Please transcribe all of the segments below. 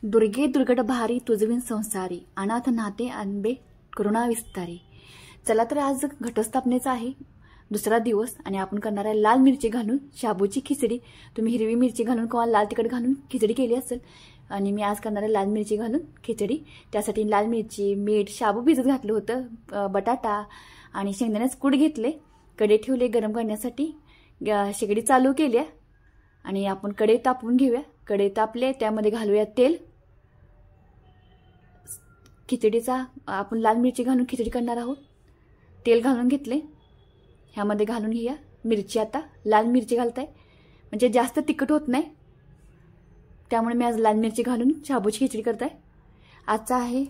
दुर्गे दुर्गट भारी तुझविन संसारी अनाथ नाते अनबे करुणा विस्तारी। चला तर आज घटस्थापनेचा आहे दुसरा दिवस आणि आपण करणार आहे लाल मिरची घालून शाबूची खिचडी। तुम्ही हिरवी मिरची घालून किंवा लाल तिखट घालून खिचडी केली असेल आणि मी आज करणार आहे लाल मिरची घालून खिचडी। त्यासाठी लाल मिरची, मीठ, शाबू भिजत घातलं होतं, बटाटा आणि शेंगदाण्याचे कूट घेतले, कढई ठेवले गरम करण्यासाठी, शेगडी चालू केली आणि आपण कढई तापवून घेऊया। कढई तापले त्यामध्ये घालूया तेल। खिचडीचा आपण लाल मिरची घालून खिचडी करणार आहोत। तेल घालून घेतले, ह्यामध्ये घालून घेऊया मिरची। आता लाल मिरची घालताय म्हणजे जास्त तिखट होत नाही, त्यामुळे मी आज लाल मिरची घालून शाबूची खिचडी करताय। आजचा आहे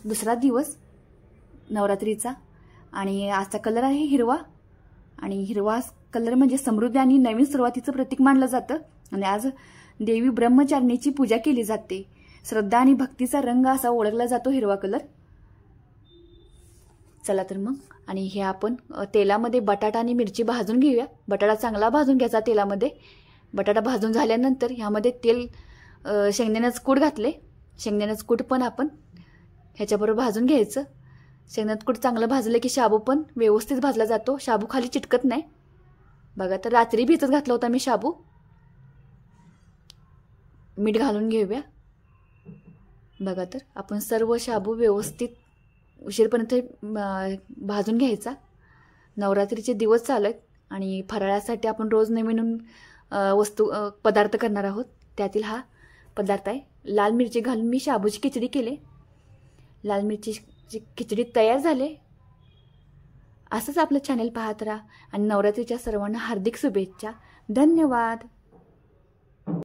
दुसरा दिवस नवरात्रीचा आणि आजचा कलर आहे हिरवा आणि हिरवा कलर म्हणजे समृद्धी आणि नवीन सुरुवातीचं प्रतीक मानलं जातं आणि आज देवी ब्रह्मचारिणीची पूजा केली जाते। श्रद्धा आणि भक्तीचा रंग असा ओळखला जातो हिरवा कलर। चला तर मग आणि हे आपण तेलामध्ये बटाटा आणि मिरची भाजून घेऊया। बटाटा चांगला भाजून घ्यायचा तेलामध्ये। बटाटा भाजून झाल्यानंतर ह्यामध्ये तेल शेंगदाण्याचं कूट घातले। शेंगदाण्याचं कूट पण आपण ह्याच्याबरोबर भाजून घ्यायचं। शेंगदाण्याचं कूट चांगलं भाजलं की शाबू पण व्यवस्थित भाजला जातो, शाबू खाली चिटकत नाही। बघा तर रात्री भिजत घातला होता मी शाबू। मीठ घालून घेऊया। बघा तर आपण सर्व शाबू व्यवस्थित उशीरपर्यंत भाजून घ्यायचा। नवरात्रीचे दिवस चालत आणि फराळासाठी आपण रोज नवीन पदार्थ करणार आहोत, त्यातील हा पदार्थ आहे। लाल मिरची घालून मी शाबूची खिचडी केली। लाल मिरचीची खिचडी तयार झाले। असंच आपलं चॅनल पाहत राहा आणि नवरात्रीच्या सर्वांना हार्दिक शुभेच्छा। धन्यवाद।